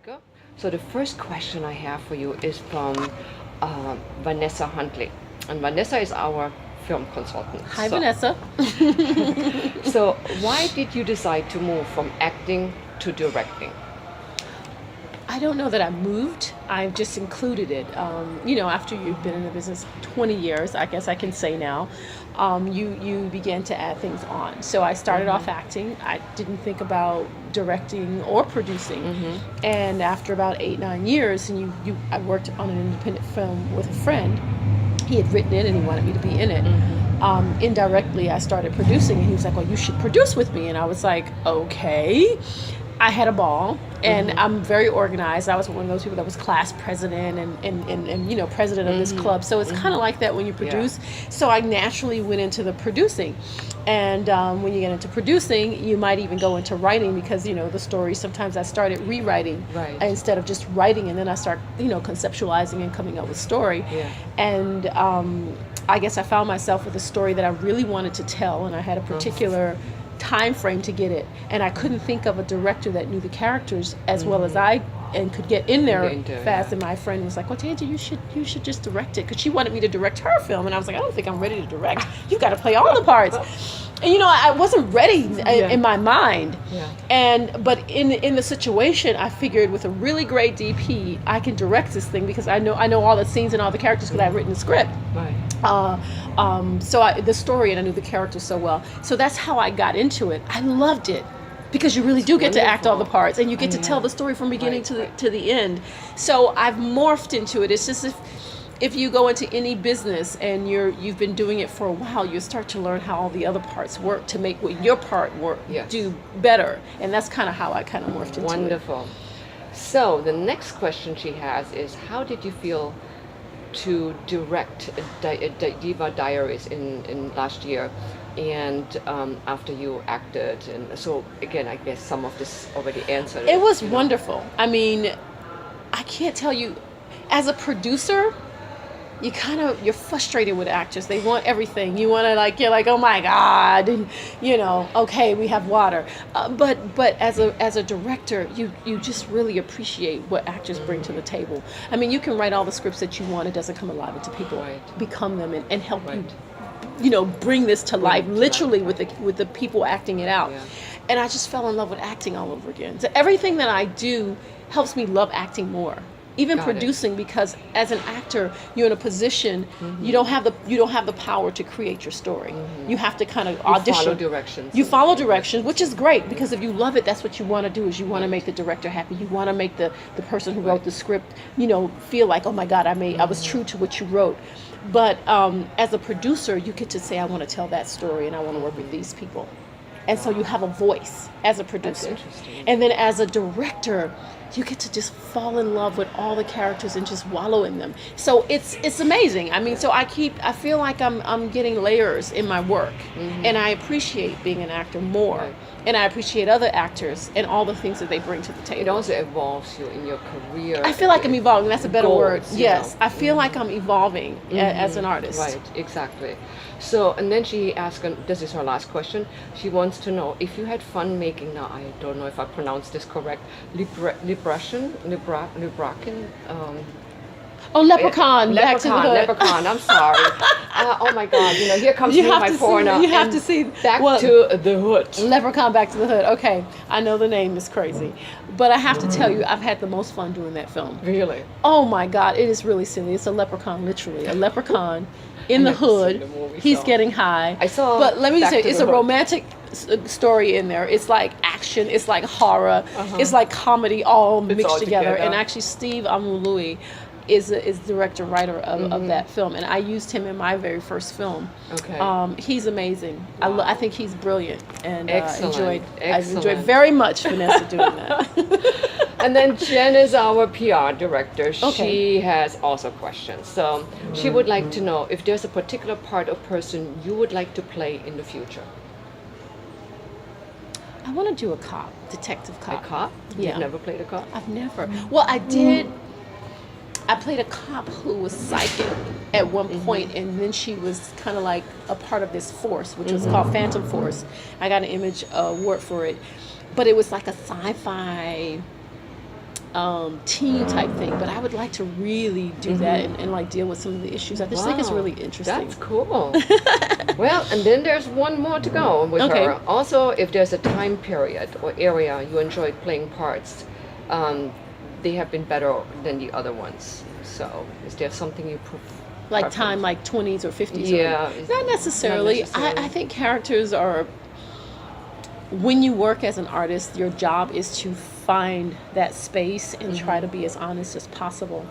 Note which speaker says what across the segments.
Speaker 1: speaker. So the first question I have for you is from Vanessa Huntley. And Vanessa is our film consultant.
Speaker 2: Hi, Vanessa.
Speaker 1: So why did you decide to move from acting to directing?
Speaker 2: I don't know that I moved. I've just included it. After you've been in the business 20 years, I guess I can say now, you begin to add things on. So I started off acting. I didn't think about directing or producing. And after about 8-9 years, and I worked on an independent film with a friend. He had written it and he wanted me to be in it. Indirectly, I started producing, and he was like, "Well, you should produce with me." And I was like, "Okay." I had a ball, and I'm very organized. I was one of those people that was class president and president of this club. So it's kind of like that when you produce. Yeah. So I naturally went into the producing. And when you get into producing, you might even go into writing because, the story, sometimes I started rewriting instead of just writing. And then I start, conceptualizing and coming up with story. Yeah. And I guess I found myself with a story that I really wanted to tell. And I had a particular time frame to get it, and I couldn't think of a director that knew the characters as well as I and could get in there fast. Yeah. And my friend was like, "Well, Tangi, you should just direct it," because she wanted me to direct her film, and I was like, "I don't think I'm ready to direct. You've got to play all the parts." And I wasn't ready in my mind. Yeah. But in the situation, I figured with a really great DP, I can direct this thing because I know all the scenes and all the characters because I've written the script. Right. The story, and I knew the characters so well. So that's how I got into it. I loved it because you really do get to act all the parts, and you get to tell the story from beginning to the end. So I've morphed into it. It's just if you go into any business and you've been doing it for a while, you start to learn how all the other parts work to make what your part do better. And that's kind of how I kind of morphed into it.
Speaker 1: Wonderful. So the next question she has is, how did you feel to direct Diva Diaries in last year, and after you acted? And so again, I guess some of this already answered.
Speaker 2: It was wonderful. I mean, I can't tell you, as a producer, you're frustrated with actors. They want everything. You want to you're like, "Oh my God," and okay, we have water. But as a director, you just really appreciate what actors bring to the table. I mean, you can write all the scripts that you want. It doesn't come alive until people become them and help you, bring this to life, literally with the people acting it out. Yeah. And I just fell in love with acting all over again. So everything that I do helps me love acting more. Even producing, because as an actor, you're in a position you don't have the power to create your story. You have to kind of audition. You follow directions, which is great because if you love it, that's what you want to do. Is you want to make the director happy. You want to make the person who wrote the script, feel like, "Oh my God, I was true to what you wrote." But as a producer, you get to say, "I want to tell that story, and I want to work with these people," and so you have a voice as a producer. That's interesting. And then as a director, you get to just fall in love with all the characters and just wallow in them. So it's amazing. I mean, so I feel like I'm getting layers in my work, and I appreciate being an actor more, and I appreciate other actors and all the things that they bring to the table.
Speaker 1: It also evolves you in your career.
Speaker 2: I feel like I'm evolving. That's a better word. Yes, I feel like I'm evolving as an artist.
Speaker 1: Right, exactly. So, and then she asked, and this is her last question, she wants to know if you had fun making, now I don't know if I pronounced this correct, Leprechaun?
Speaker 2: Leprechaun. Back to the hood.
Speaker 1: Leprechaun, I'm sorry. Oh my God, here comes my porno.
Speaker 2: You have to see.
Speaker 1: Back to the Hood.
Speaker 2: Leprechaun, Back to the Hood. Okay, I know the name is crazy. But I have to tell you, I've had the most fun doing that film.
Speaker 1: Really?
Speaker 2: Oh my God, it is really silly. It's a leprechaun, literally. A leprechaun in the hood. He's getting high.
Speaker 1: I saw.
Speaker 2: But let me say, it's a romantic story in there. It's like action. It's like horror. It's like comedy all mixed together. And actually, Steve Amului is director writer of that film, and I used him in my very first film. Okay. He's amazing. Wow. I think he's brilliant, and I enjoyed very much Vanessa doing that.
Speaker 1: And then Jen is our PR director. Okay. She has also questions. So she would like to know if there's a particular part or person you would like to play in the future.
Speaker 2: I want to do a cop, detective cop.
Speaker 1: A cop?
Speaker 2: Yeah.
Speaker 1: You've never played a cop?
Speaker 2: I've never. Well, I did. I played a cop who was psychic at one point, and then she was kind of like a part of this force, which was called Phantom Force. I got an Image award for it, but it was like a sci-fi teen type thing, but I would like to really do that and like deal with some of the issues. I just think it's
Speaker 1: Wow,
Speaker 2: really interesting.
Speaker 1: That's cool. Well, and then there's one more to go with
Speaker 2: Okay.
Speaker 1: her. Also, if there's a time period or area you enjoyed playing parts, they have been better than the other ones. So, is there something you
Speaker 2: Like time, like 20s or 50s.
Speaker 1: Yeah,
Speaker 2: Not necessarily.
Speaker 1: not necessarily.
Speaker 2: I think characters are, when you work as an artist, your job is to find that space and try to be as honest as possible.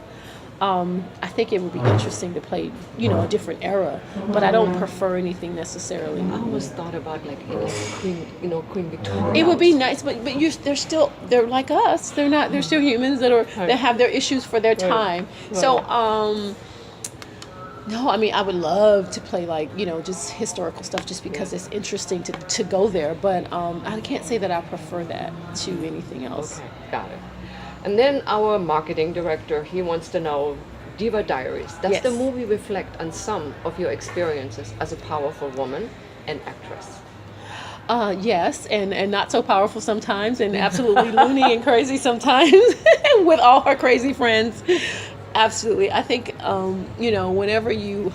Speaker 2: I think it would be interesting to play, a different era, but I don't prefer anything necessarily.
Speaker 1: I always thought about like Queen Victoria.
Speaker 2: It would be nice, but they're like us. They're still humans that have their issues for their time. So no, I mean I would love to play like just historical stuff just because it's interesting to go there. But I can't say that I prefer that to anything else.
Speaker 1: Okay, got it. And then our marketing director, he wants to know Diva Diaries. Does
Speaker 2: Yes.
Speaker 1: the movie reflect on some of your experiences as a powerful woman and actress?
Speaker 2: Yes, and not so powerful sometimes, and absolutely loony and crazy sometimes, with all her crazy friends. Absolutely, I think whenever you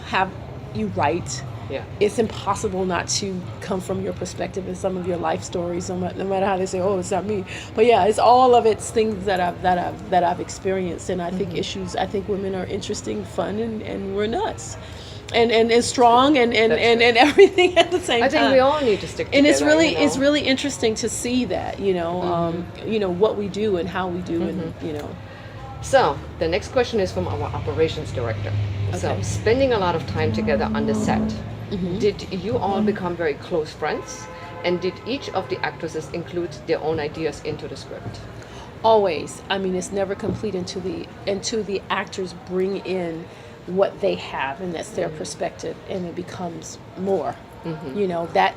Speaker 2: write,
Speaker 1: Yeah.
Speaker 2: it's impossible not to come from your perspective and some of your life stories. No matter how they say, "Oh, it's not me," but yeah, it's all of it's things that I've experienced, and I think issues. I think women are interesting, fun, and we're nuts. And strong and everything at the same time.
Speaker 1: I think we all need to stick together.
Speaker 2: And it's really interesting to see that, what we do and how we do and.
Speaker 1: So, the next question is from our operations director. So,
Speaker 2: Okay.
Speaker 1: spending a lot of time together on the set, did you all become very close friends? And did each of the actresses include their own ideas into the script?
Speaker 2: Always. I mean, it's never complete until the actors bring in what they have, and that's their perspective, and it becomes more.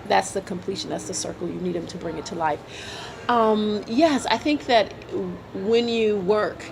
Speaker 2: That's the completion. That's the circle. You need them to bring it to life. Yes, I think that when you work,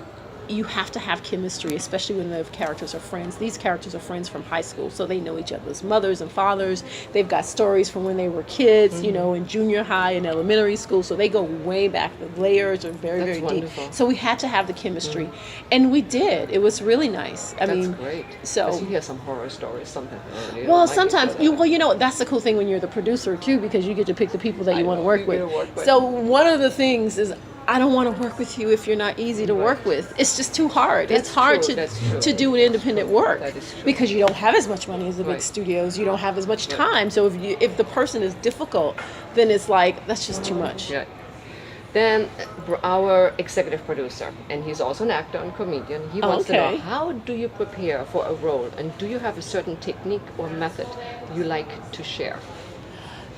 Speaker 2: you have to have chemistry, especially when the characters are friends. These characters are friends from high school, so they know each other's mothers and fathers. They've got stories from when they were kids, in junior high and elementary school, so they go way back. The layers are very,
Speaker 1: That's
Speaker 2: very
Speaker 1: wonderful.
Speaker 2: deep. So we had to have the chemistry, and we did. It was really nice. I
Speaker 1: That's
Speaker 2: mean,
Speaker 1: great.
Speaker 2: so-
Speaker 1: 'Cause you hear some horror stories, something. You don't
Speaker 2: well,
Speaker 1: like each
Speaker 2: sometimes
Speaker 1: other.
Speaker 2: that's the cool thing when you're the producer too, because you get to pick the people that
Speaker 1: I
Speaker 2: you want to
Speaker 1: know,
Speaker 2: work
Speaker 1: you
Speaker 2: with.
Speaker 1: get to work with.
Speaker 2: So one of the things is I don't want to work with you if you're not easy to work with. It's just too hard.
Speaker 1: That's
Speaker 2: It's hard
Speaker 1: true, that's true.
Speaker 2: to do an independent work
Speaker 1: That is true.
Speaker 2: because you don't have as much money as the big
Speaker 1: Right.
Speaker 2: studios. You don't have as much time. So if the person is difficult, then it's like that's just too much.
Speaker 1: Yeah. Then our executive producer, and he's also an actor and comedian, he wants to know,
Speaker 2: Okay.
Speaker 1: how do you prepare for a role, and do you have a certain technique or method you like to share?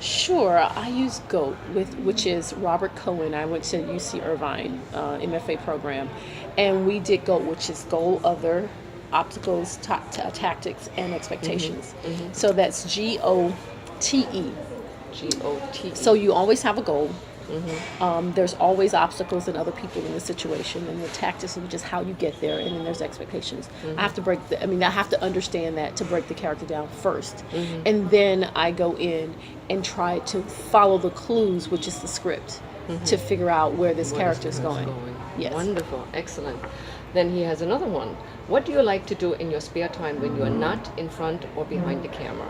Speaker 2: Sure, I use GOAT, which is Robert Cohen. I went to UC Irvine MFA program, and we did GOAT, which is goal, other, obstacles, tactics, and expectations. So that's GOTE.
Speaker 1: GOT.
Speaker 2: So you always have a goal. There's always obstacles and other people in the situation, and the tactics is just how you get there, and then there's expectations. I have to I have to understand that to break the character down first, and then I go in and try to follow the clues, which is the script, to figure out where this character is going. Yes.
Speaker 1: Wonderful, excellent. Then he has another one. What do you like to do in your spare time when you are not in front or behind the camera?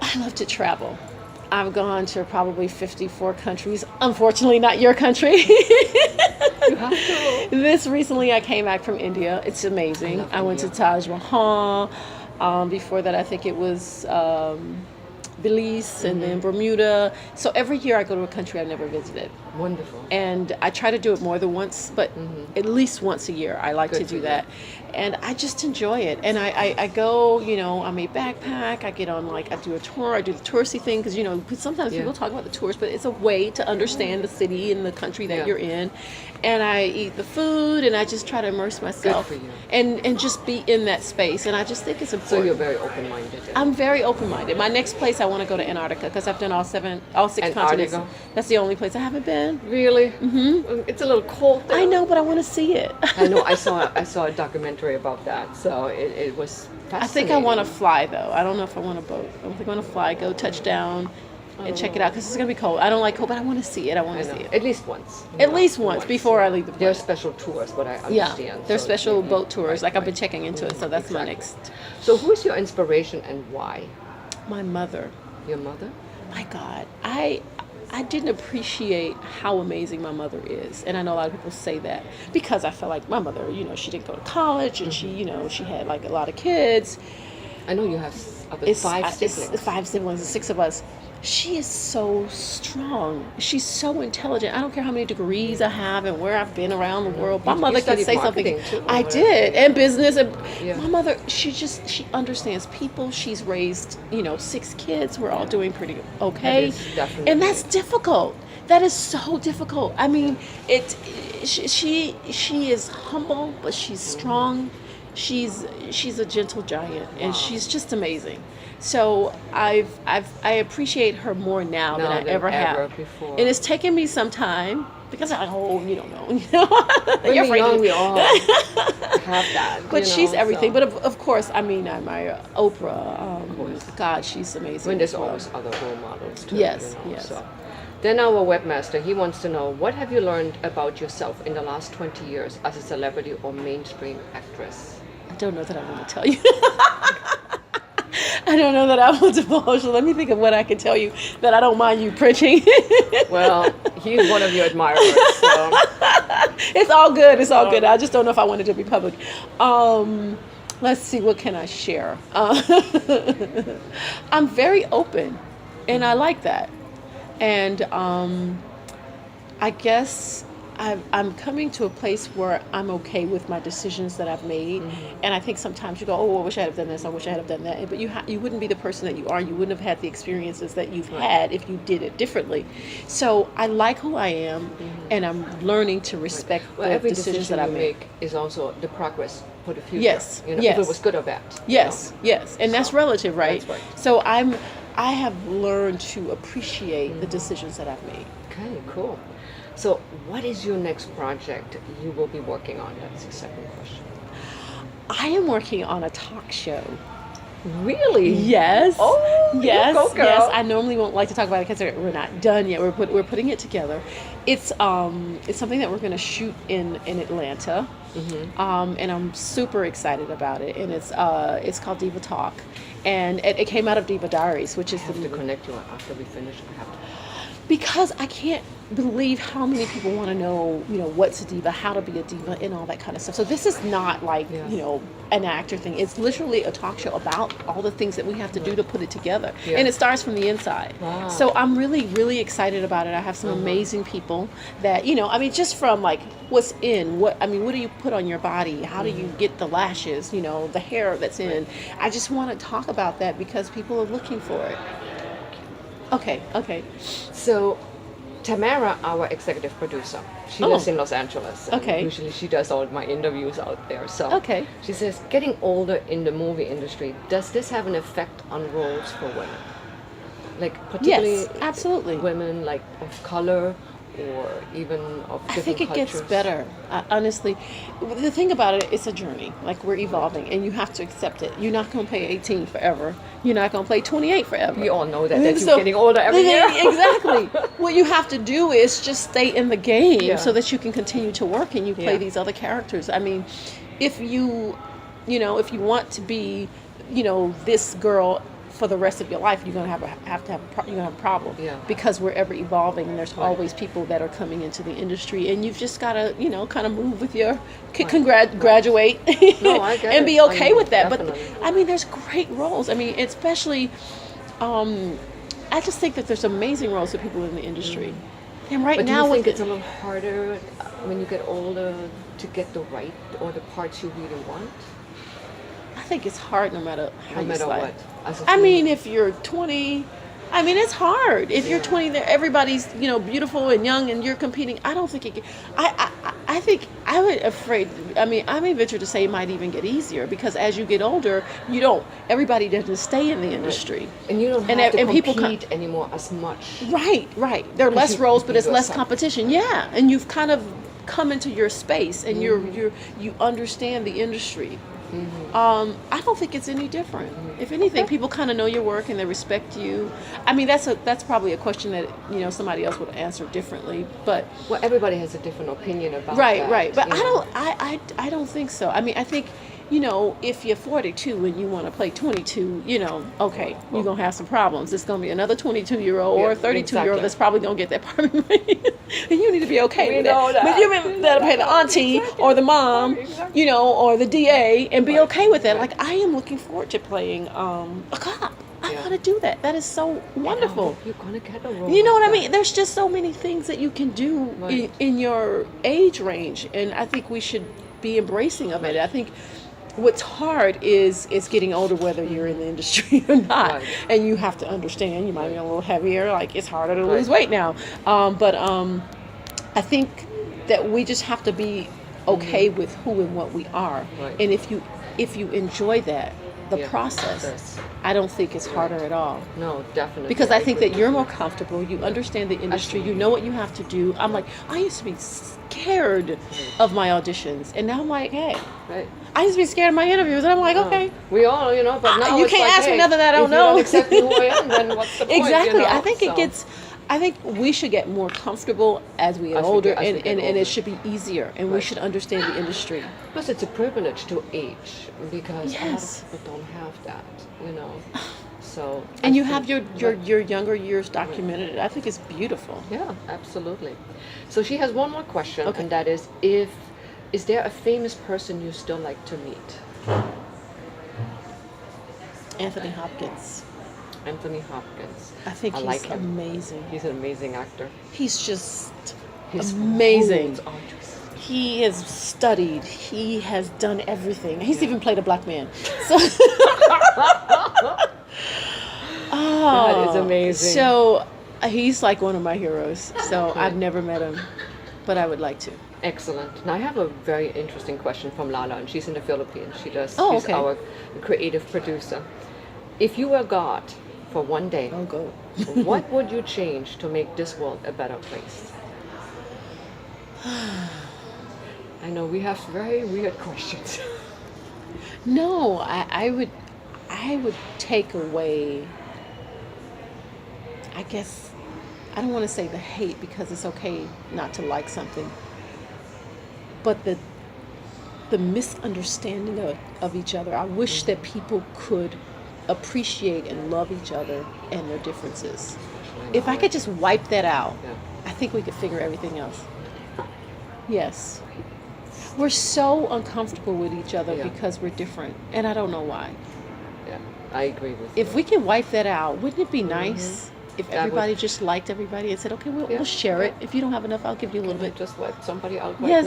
Speaker 2: I love to travel. I've gone to probably 54 countries. Unfortunately, not your country.
Speaker 1: You have to.
Speaker 2: This recently, I came back from India. It's amazing. I went to Taj Mahal. Before that, I think it was Belize and then Bermuda. So every year I go to a country I've never visited.
Speaker 1: Wonderful.
Speaker 2: And I try to do it more than once, but at least once a year I like
Speaker 1: Good
Speaker 2: to
Speaker 1: for
Speaker 2: do
Speaker 1: you.
Speaker 2: that. And I just enjoy it. And I go, I may backpack, I get on I do a tour, I do the touristy thing, because sometimes
Speaker 1: Yeah.
Speaker 2: people talk about the tours, but it's a way to understand the city and the country that
Speaker 1: Yeah.
Speaker 2: you're in. And I eat the food, and I just try to immerse myself
Speaker 1: for you.
Speaker 2: and just be in that space. And I just think it's
Speaker 1: So
Speaker 2: important.
Speaker 1: you're very open-minded.
Speaker 2: I'm very open-minded. My next place I want to go to Antarctica because I've done all six
Speaker 1: Antarctica?
Speaker 2: continents. That's the only place I haven't been.
Speaker 1: Really? Mm-hmm. It's a little cold there.
Speaker 2: I know, but I want to see it.
Speaker 1: I know. I saw a documentary about that, so it was fascinating.
Speaker 2: I think I want to fly though. I don't know if I want a boat. I think I want to fly, go touchdown, and check it out because it's gonna be cold. I don't like cold, but I want to see it. I want
Speaker 1: I
Speaker 2: to
Speaker 1: know.
Speaker 2: see it
Speaker 1: At least once.
Speaker 2: at least once before I leave the
Speaker 1: There are
Speaker 2: planet.
Speaker 1: special tours, but I
Speaker 2: Yeah,
Speaker 1: understand.
Speaker 2: there's
Speaker 1: so
Speaker 2: special
Speaker 1: maybe-
Speaker 2: boat tours.
Speaker 1: right,
Speaker 2: Like I've been
Speaker 1: right.
Speaker 2: checking into it, so that's my next.
Speaker 1: So who is your inspiration and why?
Speaker 2: My mother.
Speaker 1: Your mother?
Speaker 2: My God, I didn't appreciate how amazing my mother is, and I know a lot of people say that because I felt like my mother, she didn't go to college, and she had like a lot of kids.
Speaker 1: I know you have
Speaker 2: It's
Speaker 1: five siblings.
Speaker 2: It's 5 siblings, 6 of us. She is so strong. She's so intelligent. I don't care how many degrees I have and where I've been around the world. My
Speaker 1: You
Speaker 2: mother could
Speaker 1: studied
Speaker 2: say something.
Speaker 1: marketing too,
Speaker 2: I
Speaker 1: or
Speaker 2: did,
Speaker 1: whatever.
Speaker 2: and business. And
Speaker 1: Yeah.
Speaker 2: my mother, she understands people. She's raised, 6 kids. We're all doing pretty okay,
Speaker 1: That is definitely-
Speaker 2: and that's difficult. That is so difficult. I mean, she is humble, but she's strong. She's a gentle giant, and she's just amazing. So I appreciate her more now than I ever have.
Speaker 1: Before.
Speaker 2: And it's taken me some time because I'm like, oh, you don't know.
Speaker 1: When
Speaker 2: You're
Speaker 1: we're
Speaker 2: afraid
Speaker 1: young,
Speaker 2: to-
Speaker 1: we all have that.
Speaker 2: But she's everything.
Speaker 1: So.
Speaker 2: But of course, I mean, I admire Oprah.
Speaker 1: course.
Speaker 2: God, she's amazing.
Speaker 1: When there's
Speaker 2: as well.
Speaker 1: always other role models too.
Speaker 2: Yes, yes.
Speaker 1: So. Then our webmaster, he wants to know, what have you learned about yourself in the last 20 years as a celebrity or mainstream actress?
Speaker 2: I don't know that I want to tell you. I don't know that I want to divulge. Let me think of what I can tell you that I don't mind you printing.
Speaker 1: Well, he's one of your admirers, so
Speaker 2: It's all good. It's all good. I just don't know if I wanted to be public. Let's see. What can I share? I'm very open, and I like that. And I guess I'm coming to a place where I'm okay with my decisions that I've made. And I think sometimes you go, oh, I wish I had done this. I wish I had done that. But you wouldn't be the person that you are. You wouldn't have had the experiences that you've had if you did it differently. So I like who I am, and I'm learning to respect
Speaker 1: well,
Speaker 2: the
Speaker 1: every
Speaker 2: decisions
Speaker 1: decision
Speaker 2: that I
Speaker 1: you
Speaker 2: make.
Speaker 1: make is also the progress for the future.
Speaker 2: Yes,
Speaker 1: If
Speaker 2: yes.
Speaker 1: it was good or bad.
Speaker 2: Yes, yes, and that's
Speaker 1: So,
Speaker 2: relative, right?
Speaker 1: that's right.
Speaker 2: So I have learned to appreciate the decisions that I've made.
Speaker 1: Okay, cool. So what is your next project you will be working on? That's the second question.
Speaker 2: I am working on a talk show.
Speaker 1: Really?
Speaker 2: Yes.
Speaker 1: Oh, you
Speaker 2: yes.
Speaker 1: go, girl.
Speaker 2: Yes. I normally won't like to talk about it because we're not done yet. We're putting it together. It's something that we're going to shoot in Atlanta, and I'm super excited about it. And it's called Diva Talk, and it came out of Diva Diaries, which is
Speaker 1: I have to connect you after we finish. I have to.
Speaker 2: because I can't believe how many people want to know, what's a diva, how to be a diva, and all that kind of stuff. So this is not like,
Speaker 1: Yeah.
Speaker 2: an actor thing. It's literally a talk show about all the things that we have to do to put it together.
Speaker 1: Yeah.
Speaker 2: And it starts from the inside.
Speaker 1: Wow.
Speaker 2: So I'm really, really excited about it. I have some amazing people that, just from like what's in, what do you put on your body? How do you get the lashes, the hair that's in? I just want to talk about that because people are looking for it. Okay.
Speaker 1: So, Tamara, our executive producer, she
Speaker 2: Oh.
Speaker 1: lives in Los Angeles. And
Speaker 2: Okay.
Speaker 1: usually she does all my interviews out there. So
Speaker 2: Okay.
Speaker 1: she says, getting older in the movie industry, does this have an effect on roles for women? Like particularly
Speaker 2: Yes, absolutely.
Speaker 1: women like of color or even of different
Speaker 2: I think it gets
Speaker 1: cultures?
Speaker 2: better. Honestly, the thing about it, it's a journey. Like we're evolving, and you have to accept it. You're not going to play 18 forever. You're not going to play 28 forever.
Speaker 1: We all know that you're
Speaker 2: So-
Speaker 1: getting older every year.
Speaker 2: Exactly. What you have to do is just stay in the game
Speaker 1: Yeah.
Speaker 2: so that you can continue to work and you play
Speaker 1: Yeah.
Speaker 2: these other characters. I mean, if you want to be, this girl for the rest of your life, you're gonna have a problem.
Speaker 1: Yeah.
Speaker 2: Because we're ever evolving, and there's always people that are coming into the industry, and you've just gotta, kind of move with your, graduate,
Speaker 1: No, I get
Speaker 2: and
Speaker 1: it.
Speaker 2: be okay
Speaker 1: I mean,
Speaker 2: with that.
Speaker 1: definitely.
Speaker 2: But there's great roles. Especially, I just think that there's amazing roles for people in the industry. And right
Speaker 1: But do
Speaker 2: now,
Speaker 1: you think
Speaker 2: with
Speaker 1: it's a little harder when you get older to get the right or the parts you really want?
Speaker 2: I think it's hard no matter how
Speaker 1: No
Speaker 2: you
Speaker 1: matter
Speaker 2: slide.
Speaker 1: what. As a
Speaker 2: I
Speaker 1: female.
Speaker 2: mean, if you're 20, it's hard. If you're 20, everybody's beautiful and young, and you're competing. I don't think it. I think I would afraid. I may venture to say it might even get easier because as you get older, everybody doesn't stay in the industry.
Speaker 1: And you don't have
Speaker 2: And-
Speaker 1: to
Speaker 2: and people
Speaker 1: compete anymore as much.
Speaker 2: Right. There are less
Speaker 1: you
Speaker 2: roles,
Speaker 1: can
Speaker 2: but
Speaker 1: be
Speaker 2: it's less
Speaker 1: yourself.
Speaker 2: competition. Yeah, and you've kind of come into your space, and you understand the industry. I don't think it's any different. If anything,
Speaker 1: Okay.
Speaker 2: people kind of know your work and they respect you. I mean, that's probably a question that somebody else would answer differently. But
Speaker 1: Well, everybody has a different opinion about
Speaker 2: right,
Speaker 1: that.
Speaker 2: right. But
Speaker 1: you
Speaker 2: I
Speaker 1: know.
Speaker 2: don't. I don't think so. I mean, I think if you're 42 and you want to play 22, okay, you're gonna have some problems. It's gonna be another 22-year-old or
Speaker 1: Yeah,
Speaker 2: a 32-year-old
Speaker 1: exactly.
Speaker 2: that's probably gonna get that part of money, and you need to be okay
Speaker 1: We
Speaker 2: with
Speaker 1: know
Speaker 2: that. But
Speaker 1: that.
Speaker 2: you
Speaker 1: We
Speaker 2: that'll
Speaker 1: know
Speaker 2: pay the
Speaker 1: that.
Speaker 2: auntie
Speaker 1: Exactly.
Speaker 2: or the mom,
Speaker 1: Exactly.
Speaker 2: or the DA, and be
Speaker 1: Right.
Speaker 2: okay with that.
Speaker 1: Right.
Speaker 2: Like I am looking forward to playing a cop. I
Speaker 1: Yeah.
Speaker 2: want to do that. That is so
Speaker 1: And I
Speaker 2: wonderful.
Speaker 1: hope you're gonna get a role.
Speaker 2: You know
Speaker 1: like
Speaker 2: what I
Speaker 1: that.
Speaker 2: mean? There's just so many things that you can do
Speaker 1: Right.
Speaker 2: in your age range, and I think we should be embracing of it. I think what's hard is getting older, whether you're in the industry or not,
Speaker 1: Right.
Speaker 2: and you have to understand. You might be a little heavier. Like it's harder to
Speaker 1: Right.
Speaker 2: lose weight now, but I think that we just have to be okay with who and what we are,
Speaker 1: Right.
Speaker 2: and if you enjoy that, the
Speaker 1: Yeah,
Speaker 2: process,
Speaker 1: process.
Speaker 2: I don't think it's harder at all.
Speaker 1: No, definitely.
Speaker 2: Because I think
Speaker 1: agree
Speaker 2: that you're
Speaker 1: with
Speaker 2: more
Speaker 1: you.
Speaker 2: comfortable. You understand the industry. You
Speaker 1: Absolutely.
Speaker 2: know what you have to do. I'm like, I used to be scared of my auditions, and now I'm like, hey,
Speaker 1: Right.
Speaker 2: I used to be scared of my interviews, and I'm like, okay.
Speaker 1: We all, but now
Speaker 2: You
Speaker 1: it's
Speaker 2: can't
Speaker 1: like,
Speaker 2: ask me
Speaker 1: hey,
Speaker 2: nothing that I don't
Speaker 1: if you
Speaker 2: know.
Speaker 1: don't accept who I am, then what's the point?
Speaker 2: Exactly. I think
Speaker 1: So,
Speaker 2: I think we should get more comfortable as we get
Speaker 1: As we
Speaker 2: older,
Speaker 1: get- as we
Speaker 2: and,
Speaker 1: get
Speaker 2: and
Speaker 1: older.
Speaker 2: it should be easier, and we
Speaker 1: Right.
Speaker 2: should understand the industry.
Speaker 1: Plus, it's a privilege to age because a lot
Speaker 2: Yes.
Speaker 1: of people don't have that. So.
Speaker 2: And
Speaker 1: I
Speaker 2: you
Speaker 1: think-
Speaker 2: have your younger years documented. I think it's beautiful.
Speaker 1: Yeah, absolutely. So she has one more question,
Speaker 2: Okay.
Speaker 1: and that is there a famous person you still like to meet?
Speaker 2: Anthony Hopkins.
Speaker 1: Anthony Hopkins.
Speaker 2: I think
Speaker 1: I
Speaker 2: he's
Speaker 1: like him.
Speaker 2: amazing.
Speaker 1: He's an amazing actor.
Speaker 2: He's just
Speaker 1: His
Speaker 2: amazing.
Speaker 1: roles are just-
Speaker 2: He has studied. He has done everything. He's even played a black man. So
Speaker 1: That is amazing.
Speaker 2: So he's like one of my heroes. So
Speaker 1: Okay.
Speaker 2: I've never met him, but I would like to.
Speaker 1: Excellent. Now I have a very interesting question from Lala, and she's in the Philippines. She's
Speaker 2: okay.
Speaker 1: our creative producer. If you were God for one day,
Speaker 2: Oh, go.
Speaker 1: what would you change to make this world a better place? I know we have very weird questions.
Speaker 2: No, I would take away, I guess, I don't want to say the hate because it's okay not to like something, but the misunderstanding of each other. I wish that people could appreciate and love each other and their differences. If I could just wipe that out,
Speaker 1: Yeah.
Speaker 2: I think we could figure everything else. Yes. We're so uncomfortable with each other
Speaker 1: Yeah.
Speaker 2: because we're different, and I don't know why.
Speaker 1: Yeah, I agree with you.
Speaker 2: If we can wipe that out, wouldn't it be nice if
Speaker 1: That would-
Speaker 2: everybody just liked everybody and said, okay,
Speaker 1: Yeah.
Speaker 2: we'll share it.
Speaker 1: Yeah.
Speaker 2: If you don't have enough, I'll give you a little bit.
Speaker 1: Just let somebody out right
Speaker 2: Yes.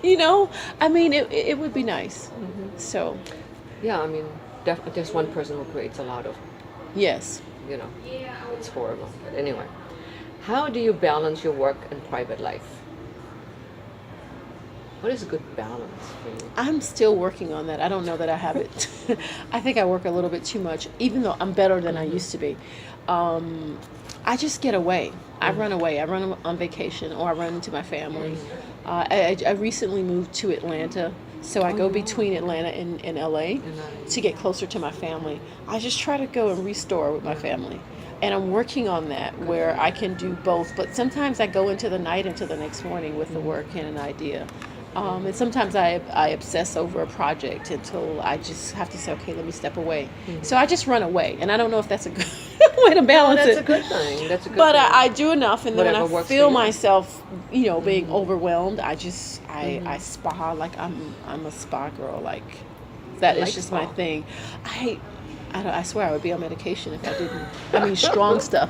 Speaker 1: now.
Speaker 2: I mean, it would be nice. So,
Speaker 1: Yeah, I mean, there's one person who creates a lot of,
Speaker 2: yes.
Speaker 1: it's horrible. But anyway, how do you balance your work and private life? What is a good balance for you?
Speaker 2: I'm still working on that. I don't know that I have it. I think I work a little bit too much, even though I'm better than I used to be. I just get away. I run away. I run on vacation, or I run into my family. I recently moved to Atlanta, so I go between Atlanta and LA to get closer to my family. I just try to go and restore with my family. And I'm working on that where I can do both. But sometimes I go into the night into the next morning with the work and an idea. And sometimes I obsess over a project until I just have to say, okay, let me step away. So I just run away. And I don't know if that's a good way to balance
Speaker 1: That's
Speaker 2: it.
Speaker 1: a good thing. That's a good
Speaker 2: But
Speaker 1: thing.
Speaker 2: I do enough, and then
Speaker 1: Whatever
Speaker 2: when I
Speaker 1: works
Speaker 2: feel
Speaker 1: for you.
Speaker 2: myself, being overwhelmed, I spa like I'm a spa girl. Like that
Speaker 1: I
Speaker 2: is
Speaker 1: like
Speaker 2: just
Speaker 1: spa.
Speaker 2: my thing. I swear I would be on medication if I didn't. I mean, strong stuff.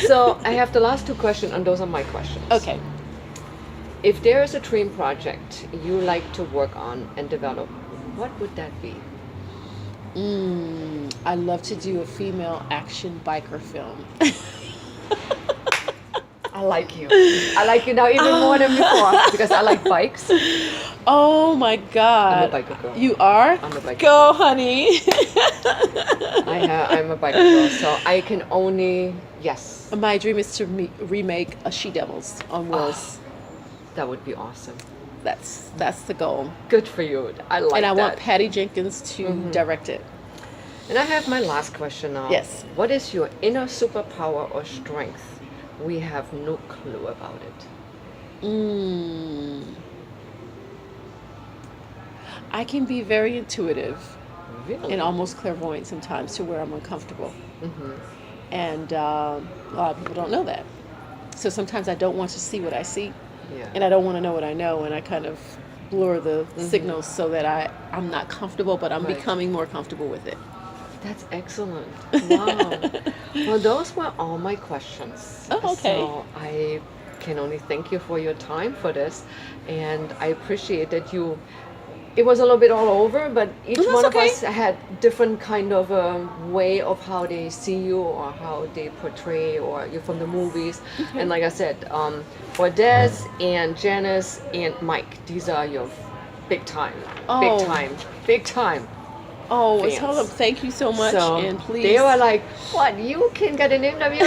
Speaker 1: So I have the last two questions, and those are my questions.
Speaker 2: Okay.
Speaker 1: If there is a dream project you like to work on and develop, what would that be?
Speaker 2: I love to do a female action biker film.
Speaker 1: I like you. I like you now even more than before because I like bikes.
Speaker 2: Oh my God.
Speaker 1: I'm a biker girl.
Speaker 2: You are?
Speaker 1: I'm a biker
Speaker 2: Go, honey.
Speaker 1: I'm a biker girl, so I can only yes.
Speaker 2: My dream is to remake a She Devils on wheels.
Speaker 1: That would be awesome.
Speaker 2: That's the goal.
Speaker 1: Good for you. I like
Speaker 2: And I
Speaker 1: that.
Speaker 2: want Patty Jenkins to direct it.
Speaker 1: And I have my last question now.
Speaker 2: Yes.
Speaker 1: What is your inner superpower or strength? We have no clue about it.
Speaker 2: I can be very intuitive
Speaker 1: Really?
Speaker 2: and almost clairvoyant sometimes to where I'm uncomfortable. And a lot of people don't know that. So sometimes I don't want to see what I see,
Speaker 1: Yeah.
Speaker 2: and I don't want to know what I know, and I kind of blur the signals so that I'm not comfortable, but I'm
Speaker 1: Right.
Speaker 2: becoming more comfortable with it.
Speaker 1: That's excellent. Wow. Well, those were all my questions.
Speaker 2: Oh, okay.
Speaker 1: So I can only thank you for your time for this. And I appreciate that it was a little bit all over, but each
Speaker 2: That's
Speaker 1: one of
Speaker 2: okay.
Speaker 1: us had different kind of a way of how they see you or how they portray or you're from the movies. And like I said, for Des and Janice and Mike, these are your big time,
Speaker 2: Oh.
Speaker 1: big time.
Speaker 2: Oh,
Speaker 1: Fans.
Speaker 2: tell them thank you so much,
Speaker 1: So
Speaker 2: and please.
Speaker 1: they were like, "What? You can get an interview